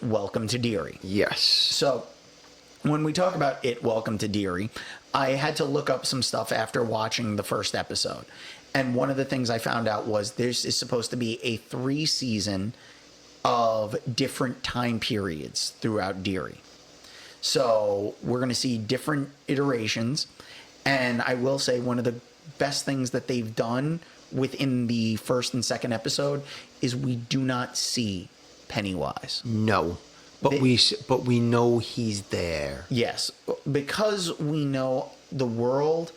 Welcome to Dearie. Yes. So when we talk about it, Welcome to Dearie, I had to look up some stuff after watching the first episode. And one of the things I found out was this is supposed to be a 3-season of different time periods throughout Dearie. So we're going to see different iterations. And I will say one of the best things that they've done within the first and second episode is we do not see Pennywise. No. But we know he's there. Yes, because we know the world,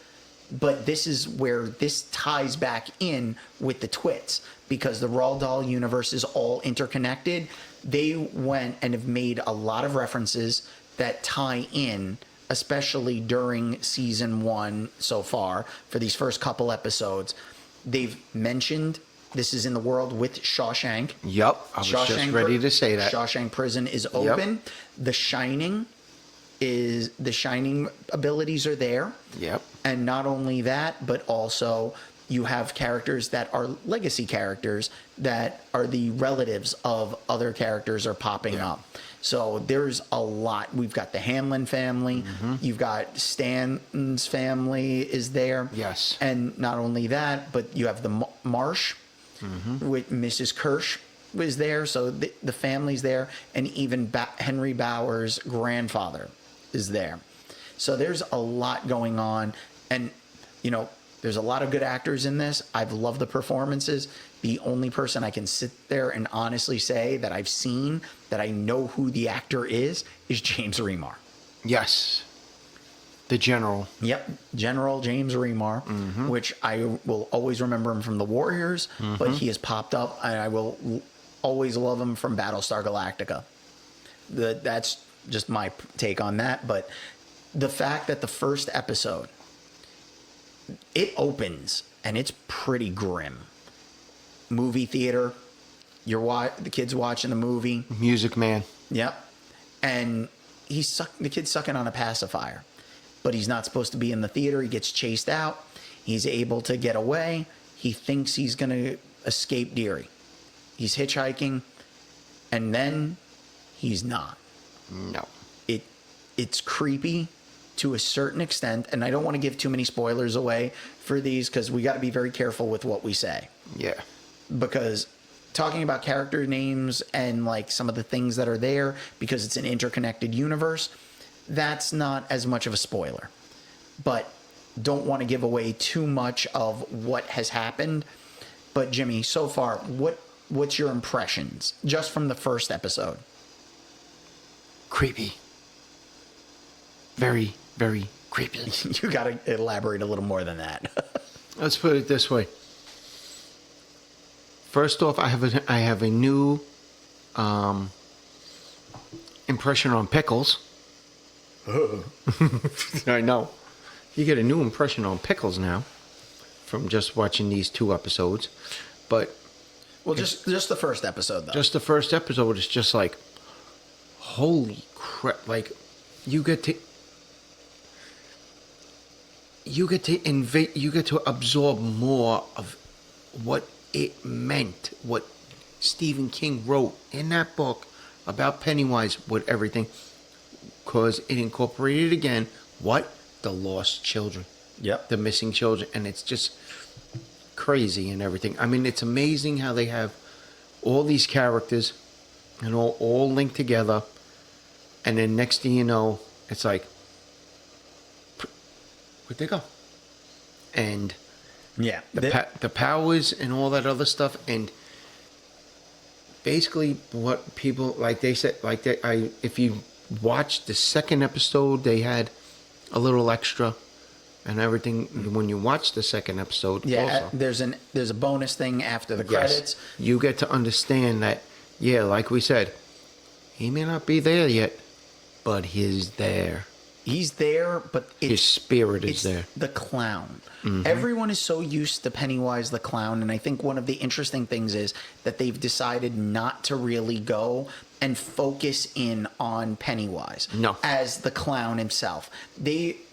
but this is where this ties back in with the Twits, because the Roald Dahl universe is all interconnected. They went and have made a lot of references that tie in, especially during season 1 so far, for these first couple episodes. They've mentioned this is in the world with Shawshank. Yep, I was just ready to say that. Shawshank Prison is open. Yep. The Shining abilities are there. Yep. And not only that, but also you have characters that are legacy characters that are the relatives of other characters are popping up. So there's a lot. We've got the Hamlin family. Mm-hmm. You've got Stan's family is there. Yes. And not only that, but you have the Marsh. Mm-hmm. With Mrs. Kirsch was there, so the family's there, and even Henry Bauer's grandfather is there. So there's a lot going on, and there's a lot of good actors in this. I've loved the performances. The only person I can sit there and honestly say that I've seen that I know who the actor is James Remar. Yes. The General. Yep, General James Remar, which I will always remember him from The Warriors, but he has popped up, and I will always love him from Battlestar Galactica. That's just my take on that, but the fact that the first episode, it opens, and it's pretty grim. Movie theater, the kid's watching the movie. Music Man. Yep, and the kid's sucking on a pacifier. But he's not supposed to be in the theater. He gets chased out. He's able to get away. He thinks he's going to escape Dearie. He's hitchhiking, and then he's not. No. It's creepy to a certain extent, and I don't want to give too many spoilers away for these because we got to be very careful with what we say. Yeah. Because talking about character names and like some of the things that are there, because it's an interconnected universe, that's not as much of a spoiler, but don't want to give away too much of what has happened. But Jimmy, so far, what's your impressions just from the first episode? Creepy. Very, very creepy. You got to elaborate a little more than that. Let's put it this way. First off, I have a new impression on pickles. I know. You get a new impression on pickles now from just watching these 2 episodes. But just the first episode though. Just the first episode is just like, holy crap, like you get to absorb more of what it meant, what Stephen King wrote in that book about Pennywise with everything. Because it incorporated again the lost children, the missing children, and it's just crazy and everything. I mean, it's amazing how they have all these characters and all linked together, and then next thing you know, it's like, where'd they go? And the powers and all that other stuff, and basically what people like they said, like if you watched the second episode, they had a little extra and everything. When you watch the second episode, also, there's a bonus thing after the credits. You get to understand that, like we said, he may not be there yet, but he's there. He's there, but his spirit is there. The clown. Mm-hmm. Everyone is so used to Pennywise the clown, and I think one of the interesting things is that they've decided not to really go and focus in on Pennywise as the clown himself.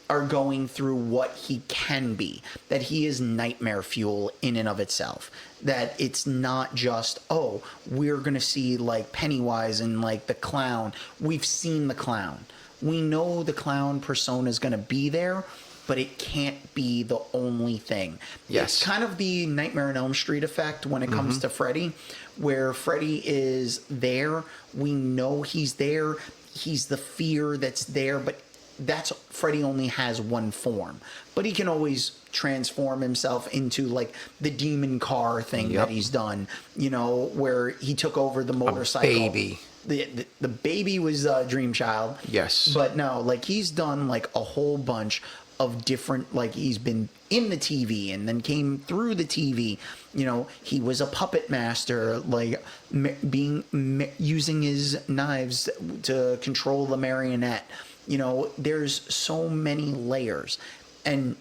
are going through what he can be, that he is nightmare fuel in and of itself, that it's not just, oh, we're going to see like Pennywise and like the clown. We've seen the clown. We know the clown persona is going to be there, but it can't be the only thing. Yes. It's kind of the Nightmare on Elm Street effect when it comes to Freddy, where Freddy is there. We know he's there. He's the fear that's there, but that's Freddy only has one form. But he can always transform himself into like the demon car thing that he's done, you know, where he took over the motorcycle. A baby. The baby was Dream Child. Yes. But no, like he's done like a whole bunch of different, like he's been in the TV and then came through the TV. You know, he was a puppet master, like using his knives to control the marionette. You know, there's so many layers. And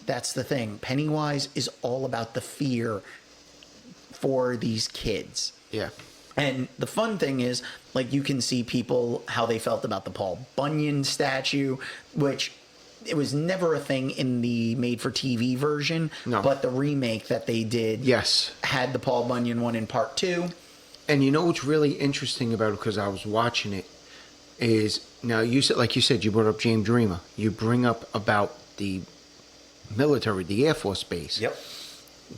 that's the thing. Pennywise is all about the fear for these kids. Yeah. And the fun thing is, like, you can see people how they felt about the Paul Bunyan statue, which it was never a thing in the made-for-TV version. No. But the remake that they did had the Paul Bunyan one in part 2. And you know what's really interesting about it, because I was watching it, is now you said, like you said, you brought up James Remar. You bring up about the military, the Air Force base. Yep.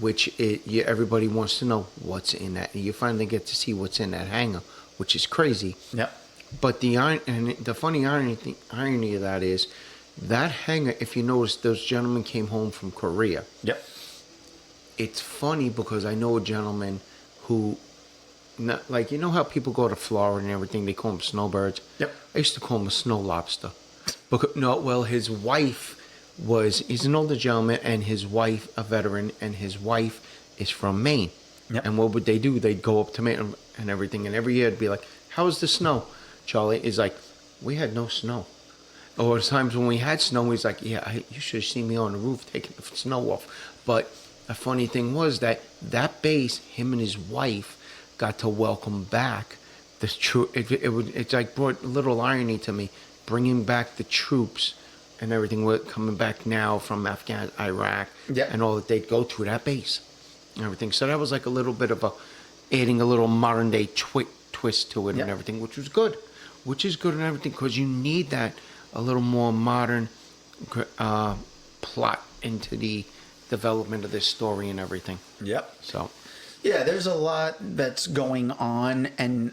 Which everybody wants to know what's in that. And you finally get to see what's in that hangar, which is crazy. Yep. But the funny irony of that is, that hangar, if you notice, those gentlemen came home from Korea. Yep. It's funny because I know a gentleman who, not, like, you know how people go to Florida and everything, they call them snowbirds? Yep. I used to call him a snow lobster. His wife he's an older gentleman, and his wife, a veteran, and his wife is from Maine. Yep. And what would they do? They'd go up to Maine and everything, and every year it'd be like, how's the snow? Charlie is like, we had no snow. Or times when we had snow, he's like, yeah, you should have seen me on the roof taking the snow off. But the funny thing was that base, him and his wife got to welcome back the troop. It's like brought a little irony to me, bringing back the troops and everything coming back now from Afghanistan, Iraq, and all that they'd go to that base and everything. So that was like a little bit of adding a little modern day twist to it and everything, which is good and everything, because you need that a little more modern plot into the development of this story and everything. Yep. So, yeah, there's a lot that's going on, and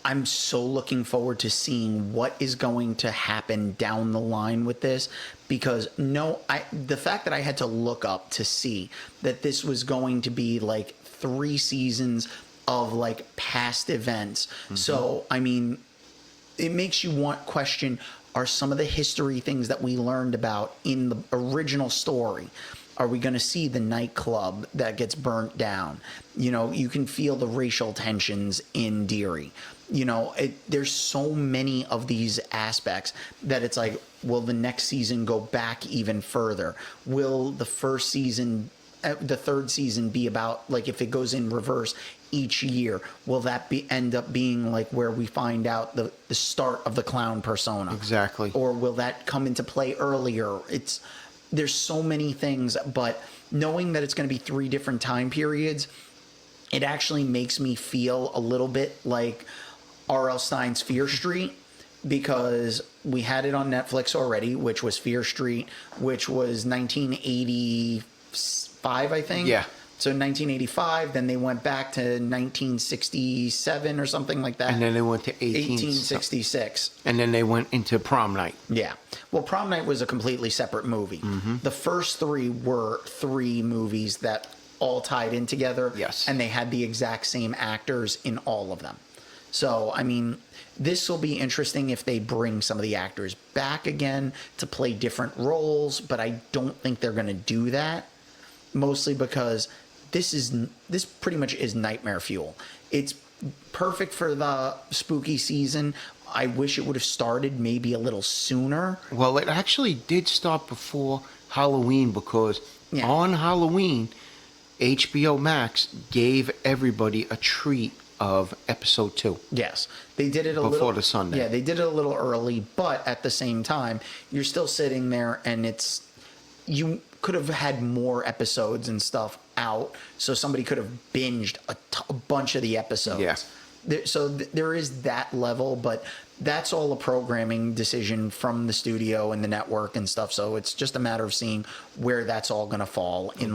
I'm so looking forward to seeing what is going to happen down the line with this, because the fact that I had to look up to see that this was going to be like 3 seasons of like past events. Mm-hmm. So, I mean, it makes you question, are some of the history things that we learned about in the original story, are we going to see the nightclub that gets burnt down? You know, you can feel the racial tensions in Dearie. You know, there's so many of these aspects that it's like, will the next season go back even further? Will the third season be about, like, if it goes in reverse each year, will that end up being like where we find out the start of the clown persona? Exactly. Or will that come into play earlier? There's so many things, but knowing that it's going to be 3 different time periods, it actually makes me feel a little bit like R.L. Stein's Fear Street, because we had it on Netflix already, which was Fear Street, which was 1985, I think. Yeah. So 1985, then they went back to 1967 or something like that. And then they went to 1866. And then they went into Prom Night. Yeah. Well, Prom Night was a completely separate movie. Mm-hmm. The first 3 were 3 movies that all tied in together. Yes. And they had the exact same actors in all of them. So, I mean, this will be interesting if they bring some of the actors back again to play different roles, but I don't think they're going to do that, mostly because this pretty much is nightmare fuel. It's perfect for the spooky season. I wish it would have started maybe a little sooner. Well, it actually did start before Halloween, because on Halloween, HBO Max gave everybody a treat of episode 2. Yes, they did it Before the Sunday. Yeah, they did it a little early, but at the same time, you're still sitting there, and you could have had more episodes and stuff out, so somebody could have binged a bunch of the episodes. Yeah. There is that level, but that's all a programming decision from the studio and the network and stuff. So it's just a matter of seeing where that's all going to fall in